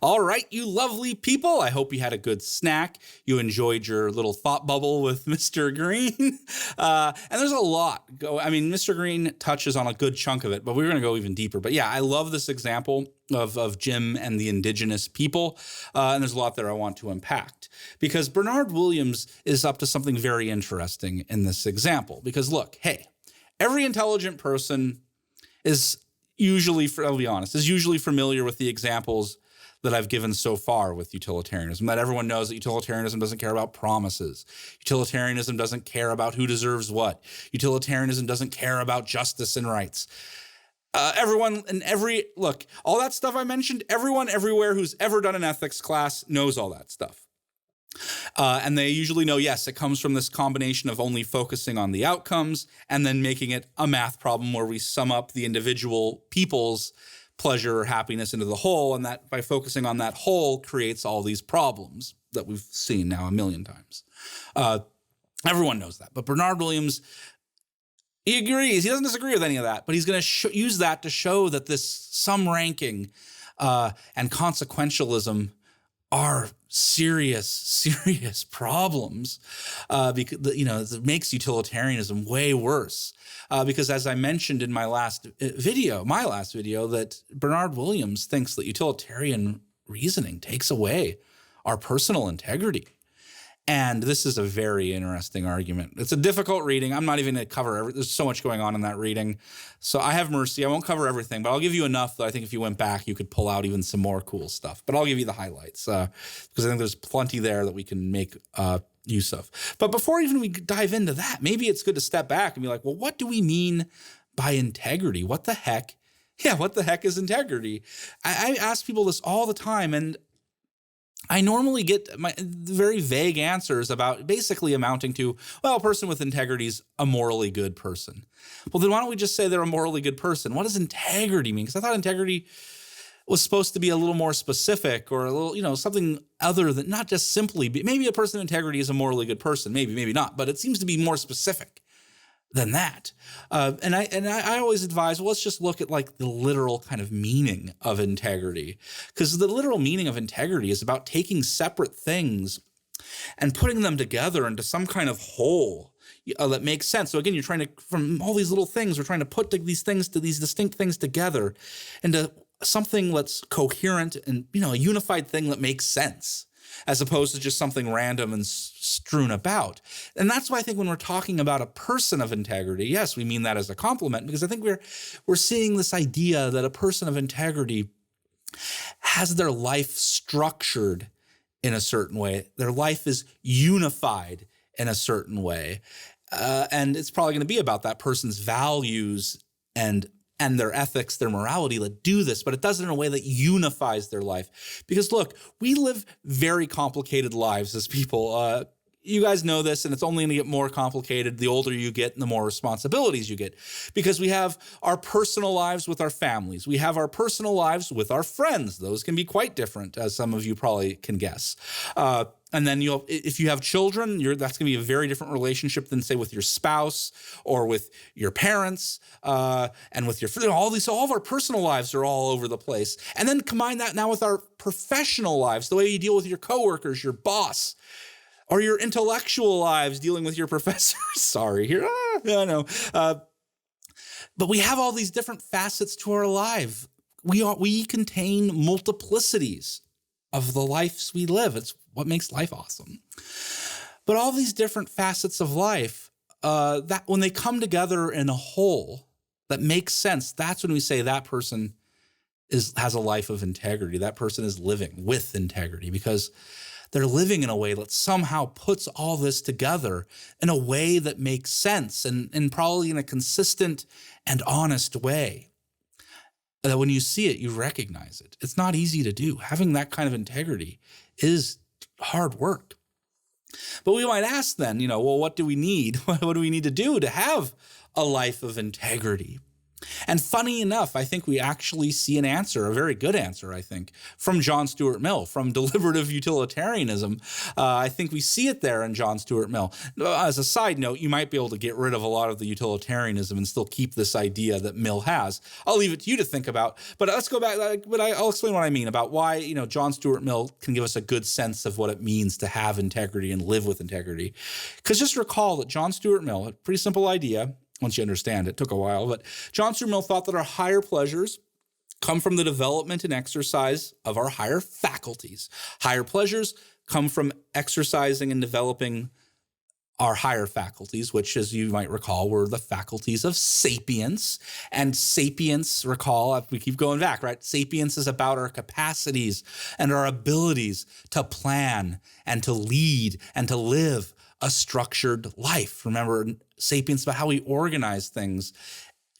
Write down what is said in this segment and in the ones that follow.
All right, you lovely people. I hope you had a good snack. You enjoyed your little thought bubble with Mr. Green. And there's a lot. Mr. Green touches on a good chunk of it, but we're going to go even deeper. But yeah, I love this example of Jim and the indigenous people. And there's a lot there I want to unpack. Because Bernard Williams is up to something very interesting in this example. Because look, hey, every intelligent person is usually, I'll be honest, is usually familiar with the examples that I've given so far with utilitarianism, that everyone knows that utilitarianism doesn't care about promises. Utilitarianism doesn't care about who deserves what. Utilitarianism doesn't care about justice and rights. Everyone and all that stuff I mentioned, everyone everywhere who's ever done an ethics class knows all that stuff. And they usually know, yes, it comes from this combination of only focusing on the outcomes and then making it a math problem where we sum up the individual people's pleasure or happiness into the whole, and that by focusing on that whole creates all these problems that we've seen now a million times. Everyone knows that. But Bernard Williams, he agrees. He doesn't disagree with any of that, but he's going to use that to show that this sum ranking and consequentialism are serious problems because it makes utilitarianism way worse. Because as I mentioned in my last video, that Bernard Williams thinks that utilitarian reasoning takes away our personal integrity. And this is a very interesting argument. It's a difficult reading. I'm not even going to cover there's so much going on in that reading. So I have mercy. I won't cover everything, but I'll give you enough that I think if you went back, you could pull out even some more cool stuff. But I'll give you the highlights because I think there's plenty there that we can make use of. But before even we dive into that, maybe it's good to step back and be like, well, what do we mean by integrity? What the heck? Yeah, what the heck is integrity? I ask people this all the time, and I normally get my very vague answers about basically amounting to, well, a person with integrity is a morally good person. Well, then why don't we just say they're a morally good person? What does integrity mean? Because I thought integrity was supposed to be a little more specific or a little, something other than not just simply, maybe a person of integrity is a morally good person, maybe not, but it seems to be more specific than that. And I always advise, well, let's just look at like the literal kind of meaning of integrity, because the literal meaning of integrity is about taking separate things and putting them together into some kind of whole that makes sense. So again, you're trying to, from all these little things, we're trying to put these distinct things together into something that's coherent and, a unified thing that makes sense, as opposed to just something random and strewn about. And that's why I think when we're talking about a person of integrity, yes, we mean that as a compliment, because I think we're seeing this idea that a person of integrity has their life structured in a certain way. Their life is unified in a certain way. And it's probably going to be about that person's values and their ethics, their morality that do this, but it does it in a way that unifies their life. Because look, we live very complicated lives as people. You guys know this, and it's only going to get more complicated the older you get and the more responsibilities you get. Because we have our personal lives with our families. We have our personal lives with our friends. Those can be quite different, as some of you probably can guess. And then if you have children, that's going to be a very different relationship than, say, with your spouse or with your parents and with your all of our personal lives are all over the place. And then combine that now with our professional lives, the way you deal with your coworkers, your boss, or your intellectual lives dealing with your professors. Sorry, here, I know. But we have all these different facets to our life. We contain multiplicities of the lives we live. It's what makes life awesome. But all these different facets of life, that when they come together in a whole that makes sense, that's when we say that person has a life of integrity. That person is living with integrity because they're living in a way that somehow puts all this together in a way that makes sense and probably in a consistent and honest way. That when you see it, you recognize it. It's not easy to do. Having that kind of integrity is hard work. But we might ask then, well, what do we need? What do we need to do to have a life of integrity? And funny enough, I think we actually see an answer, a very good answer, I think, from John Stuart Mill, from deliberative utilitarianism. I think we see it there in John Stuart Mill. As a side note, you might be able to get rid of a lot of the utilitarianism and still keep this idea that Mill has. I'll leave it to you to think about, but let's go back, I'll explain what I mean about why, John Stuart Mill can give us a good sense of what it means to have integrity and live with integrity. Because just recall that John Stuart Mill, a pretty simple idea, once you understand it, took a while, but John Stuart Mill thought that our higher pleasures come from the development and exercise of our higher faculties. Higher pleasures come from exercising and developing our higher faculties, which, as you might recall, were the faculties of sapience. And sapience, recall, we keep going back, right? Sapience is about our capacities and our abilities to plan and to lead and to live a structured life. Remember, sapience is about how we organize things,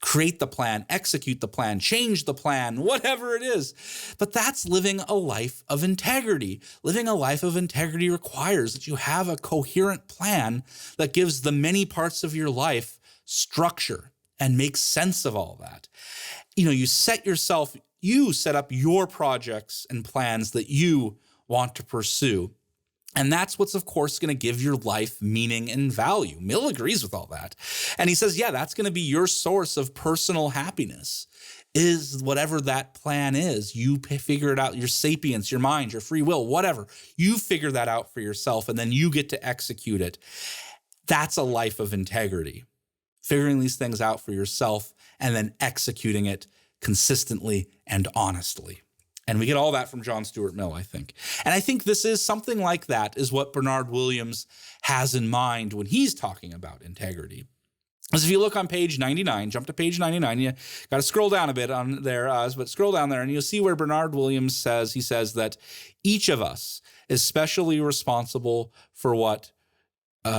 create the plan, execute the plan, change the plan, whatever it is. But that's living a life of integrity. Living a life of integrity requires that you have a coherent plan that gives the many parts of your life structure and makes sense of all that. You set up your projects and plans that you want to pursue. And that's what's, of course, going to give your life meaning and value. Mill agrees with all that. And he says, yeah, that's going to be your source of personal happiness, is whatever that plan is. You figure it out, your sapience, your mind, your free will, whatever. You figure that out for yourself, and then you get to execute it. That's a life of integrity, figuring these things out for yourself and then executing it consistently and honestly. And we get all that from John Stuart Mill, I think. And I think this is something like that is what Bernard Williams has in mind when he's talking about integrity. Because if you look on page 99, jump to page 99, you got to scroll down a bit on there, but scroll down there and you'll see where Bernard Williams says that each of us is specially responsible for what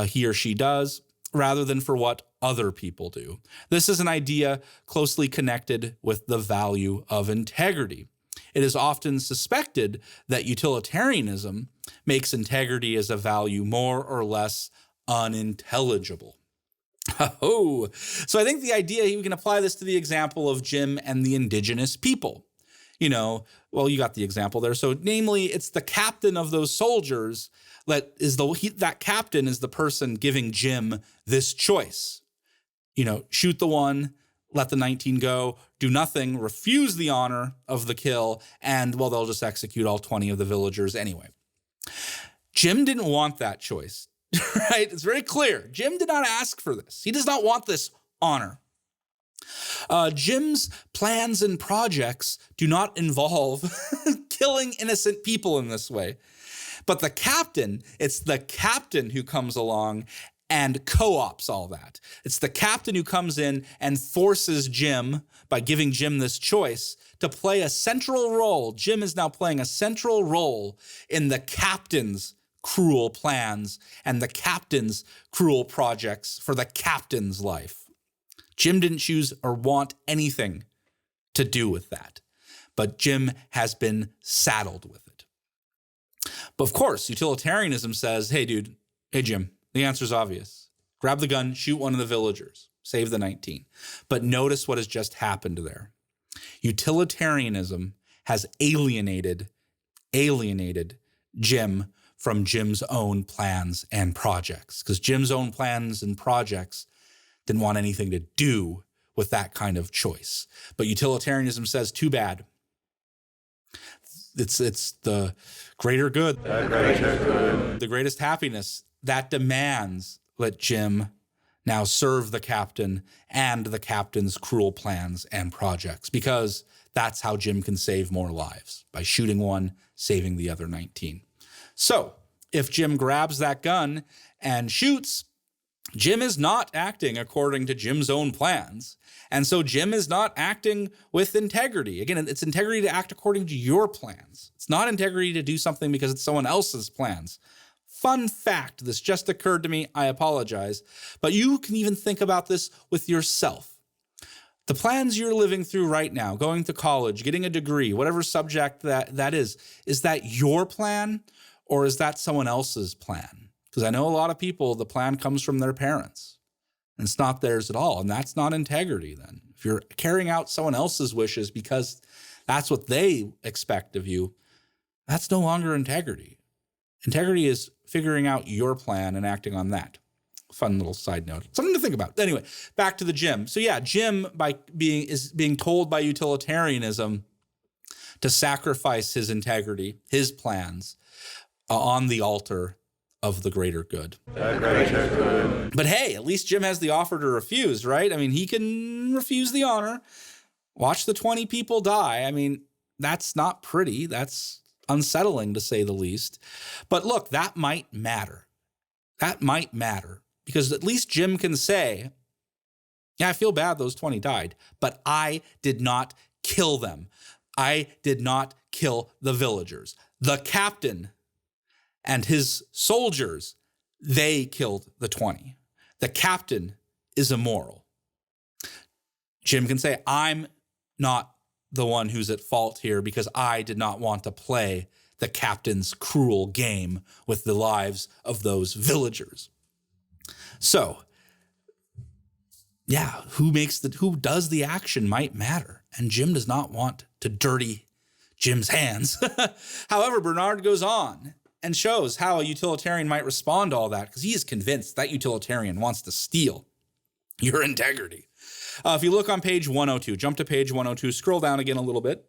he or she does rather than for what other people do. This is an idea closely connected with the value of integrity. It is often suspected that utilitarianism makes integrity as a value more or less unintelligible. Oh, so I think the idea, we can apply this to the example of Jim and the indigenous people. You got the example there. So namely, it's the captain of those soldiers that captain is the person giving Jim this choice. Shoot the one, let the 19 go, do nothing, refuse the honor of the kill, and, they'll just execute all 20 of the villagers anyway. Jim didn't want that choice, right? It's very clear. Jim did not ask for this. He does not want this honor. Jim's plans and projects do not involve killing innocent people in this way. But it's the captain who comes along and co-ops all that. It's the captain who comes in and forces Jim, by giving Jim this choice, to play a central role. Jim is now playing a central role in the captain's cruel plans and the captain's cruel projects for the captain's life. Jim didn't choose or want anything to do with that, but Jim has been saddled with it. But of course, utilitarianism says, hey Jim, the answer's obvious. Grab the gun, shoot one of the villagers, save the 19. But notice what has just happened there. Utilitarianism has alienated Jim from Jim's own plans and projects, because Jim's own plans and projects didn't want anything to do with that kind of choice. But utilitarianism says, too bad. It's the greater good, the greatest happiness that demands that Jim now serve the captain and the captain's cruel plans and projects, because that's how Jim can save more lives, by shooting one, saving the other 19. So if Jim grabs that gun and shoots, Jim is not acting according to Jim's own plans. And so Jim is not acting with integrity. Again, it's integrity to act according to your plans. It's not integrity to do something because it's someone else's plans. Fun fact, this just occurred to me, I apologize, but you can even think about this with yourself. The plans you're living through right now, going to college, getting a degree, whatever subject that is that your plan or is that someone else's plan? Because I know a lot of people, the plan comes from their parents and it's not theirs at all. And that's not integrity then. if you're carrying out someone else's wishes because that's what they expect of you, that's no longer integrity. Integrity is figuring out your plan and acting on that. Fun little side note. Something to think about. Anyway, back to the Jim. So yeah, Jim is being told by utilitarianism to sacrifice his integrity, his plans, on the altar of the greater good. The greater good. But hey, at least Jim has the offer to refuse, right? I mean, he can refuse the honor. Watch the 20 people die. I mean, that's not pretty. That's unsettling, to say the least. But look, that might matter. That might matter. Because at least Jim can say, yeah, I feel bad those 20 died, but I did not kill them. I did not kill the villagers. The captain and his soldiers, they killed the 20. The captain is immoral. Jim can say, I'm not the one who's at fault here because I did not want to play the captain's cruel game with the lives of those villagers. So, yeah, who does the action might matter. And Jim does not want to dirty Jim's hands. However, Bernard goes on and shows how a utilitarian might respond to all that, because he is convinced that utilitarian wants to steal your integrity. If you look on page 102, jump to page 102, scroll down again a little bit,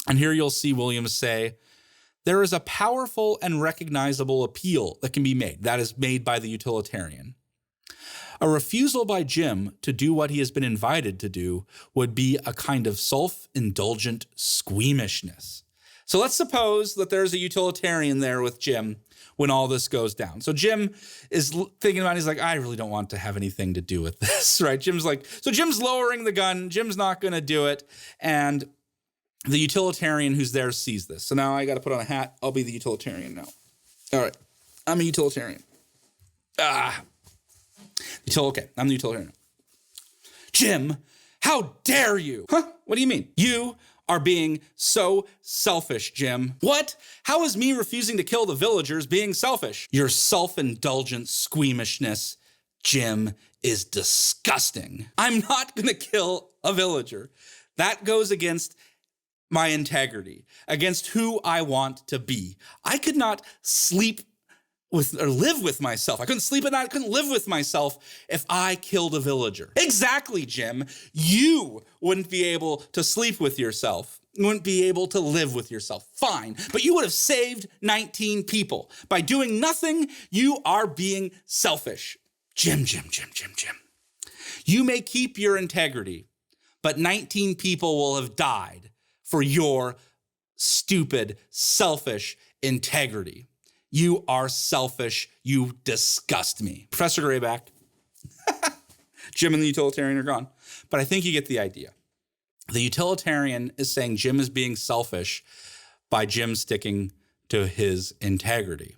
and here you'll see Williams say, there is a powerful and recognizable appeal that can be made. That is made by the utilitarian. A refusal by Jim to do what he has been invited to do would be a kind of self-indulgent squeamishness. So let's suppose that there's a utilitarian there with Jim when all this goes down. So Jim is thinking about it. He's like, I really don't want to have anything to do with this, right? Jim's lowering the gun. Jim's not going to do it. And the utilitarian who's there sees this. So now I got to put on a hat. I'll be the utilitarian now. All right. I'm a utilitarian. Okay. I'm the utilitarian. Jim, how dare you? Huh? What do you mean? You are being so selfish, Jim. What? How is me refusing to kill the villagers being selfish? Your self-indulgent squeamishness, Jim, is disgusting. I'm not going to kill a villager. That goes against my integrity, against who I want to be. I could not sleep with or live with myself. I couldn't sleep at night. I couldn't live with myself if I killed a villager. Exactly, Jim. You wouldn't be able to sleep with yourself. You wouldn't be able to live with yourself. Fine. But you would have saved 19 people. By doing nothing, you are being selfish. Jim. You may keep your integrity, but 19 people will have died for your stupid, selfish integrity. You are selfish. You disgust me. Professor Grayback, Jim and the utilitarian are gone. But I think you get the idea. The utilitarian is saying Jim is being selfish by Jim sticking to his integrity.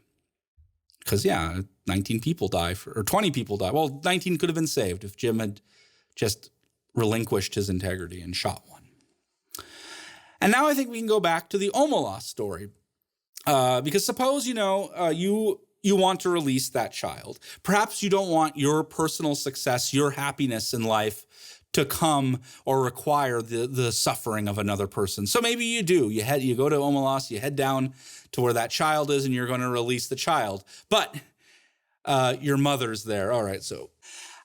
Because, 19 people die, or 20 people die. Well, 19 could have been saved if Jim had just relinquished his integrity and shot one. And now I think we can go back to the Omelas story. Because suppose, you want to release that child. Perhaps you don't want your personal success, your happiness in life to come or require the suffering of another person. So maybe you do. You go to Omelas, you head down to where that child is, and you're going to release the child. But your mother's there. All right, so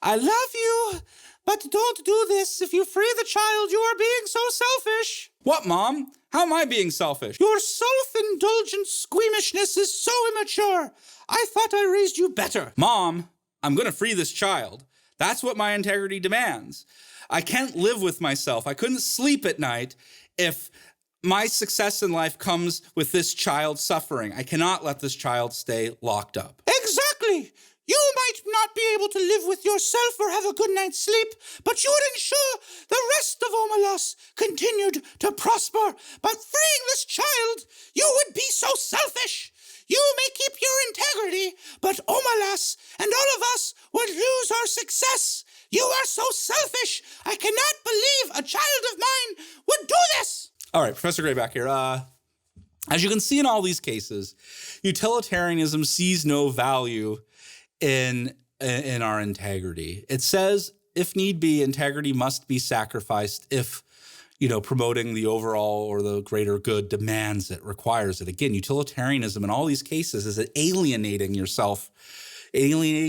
I love you, but don't do this. If you free the child, you are being so selfish. What, Mom? How am I being selfish? Your self-indulgent squeamishness is so immature. I thought I raised you better. Mom, I'm going to free this child. That's what my integrity demands. I can't live with myself. I couldn't sleep at night if my success in life comes with this child suffering. I cannot let this child stay locked up. Exactly. You might not be able to live with yourself or have a good night's sleep, but you would ensure the rest of Omelas continued to prosper. By freeing this child, you would be so selfish. You may keep your integrity, but Omelas and all of us would lose our success. You are so selfish. I cannot believe a child of mine would do this. All right, Professor Grayback here. As you can see in all these cases, utilitarianism sees no value in our integrity. It says if need be, integrity must be sacrificed if, promoting the overall or the greater good demands it, requires it. Again, utilitarianism in all these cases is alienating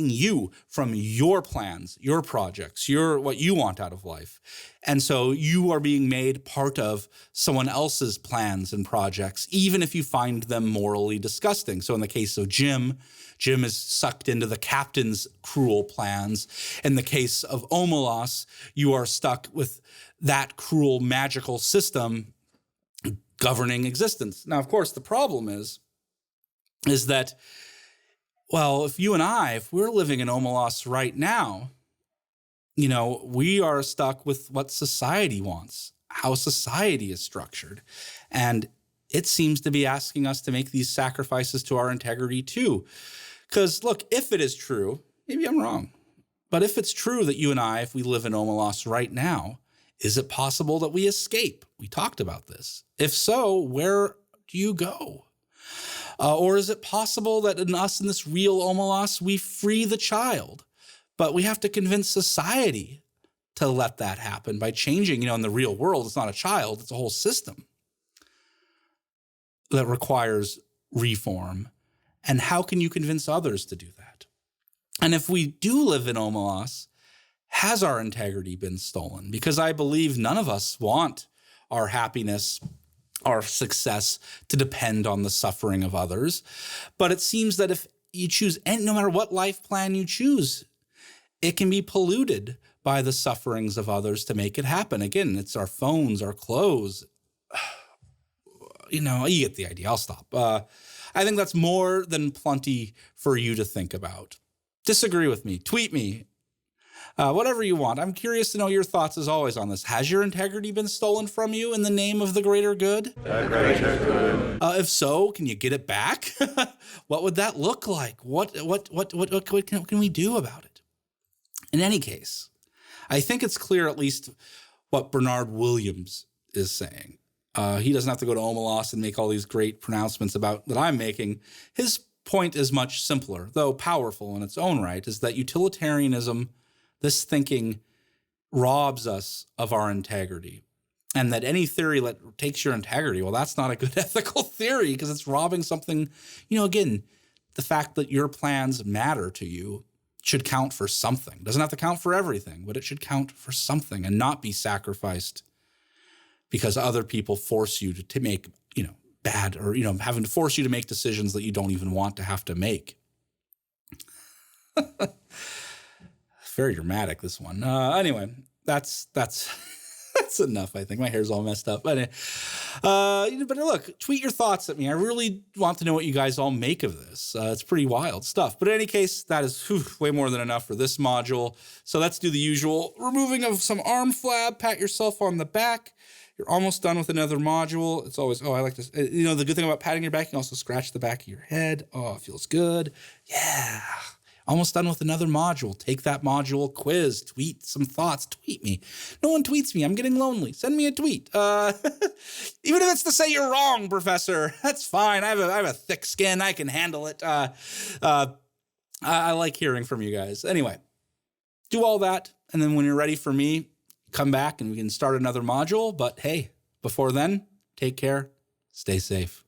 you from your plans, your projects, what you want out of life. And so you are being made part of someone else's plans and projects, even if you find them morally disgusting. So in the case of Jim is sucked into the captain's cruel plans. In the case of Omelas, you are stuck with that cruel magical system governing existence. Now, of course, the problem is that, well, if we're living in Omelas right now, we are stuck with what society wants, how society is structured. And it seems to be asking us to make these sacrifices to our integrity too. Because look, if it is true, maybe I'm wrong, but if it's true that you and I, if we live in Omelas right now, is it possible that we escape? We talked about this. If so, where do you go? Or is it possible that in this real Omelas, we free the child, but we have to convince society to let that happen by changing, in the real world, it's not a child, it's a whole system that requires reform. And how can you convince others to do that? And if we do live in Omelas, has our integrity been stolen? Because I believe none of us want our happiness, our success to depend on the suffering of others. But it seems that if you choose, and no matter what life plan you choose, it can be polluted by the sufferings of others to make it happen. Again, it's our phones, our clothes. You get the idea. I'll stop. I think that's more than plenty for you to think about. Disagree with me. Tweet me. Whatever you want. I'm curious to know your thoughts as always on this. Has your integrity been stolen from you in the name of the greater good? The greater good. If so, can you get it back? What would that look like? What can we do about it? In any case, I think it's clear at least what Bernard Williams is saying. He doesn't have to go to Omelas and make all these great pronouncements that I'm making. His point is much simpler, though powerful in its own right, is that utilitarianism, this thinking, robs us of our integrity. And that any theory that takes your integrity, well, that's not a good ethical theory because it's robbing something. Again, the fact that your plans matter to you should count for something. Doesn't have to count for everything, but it should count for something and not be sacrificed because other people force you to make, bad or, having to force you to make decisions that you don't even want to have to make. Very dramatic, this one. Anyway, that's enough, I think. My hair's all messed up. But look, tweet your thoughts at me. I really want to know what you guys all make of this. It's pretty wild stuff. But in any case, that is way more than enough for this module. So let's do the usual removing of some arm flab. Pat yourself on the back. You're almost done with another module. It's always, I like this. The good thing about patting your back, you can also scratch the back of your head. Oh, it feels good. Yeah. Almost done with another module. Take that module quiz. Tweet some thoughts. Tweet me. No one tweets me. I'm getting lonely. Send me a tweet. Even if it's to say you're wrong, Professor, that's fine. I have a thick skin. I can handle it. I like hearing from you guys. Anyway, do all that. And then when you're ready for me, come back and we can start another module. But hey, before then, take care. Stay safe.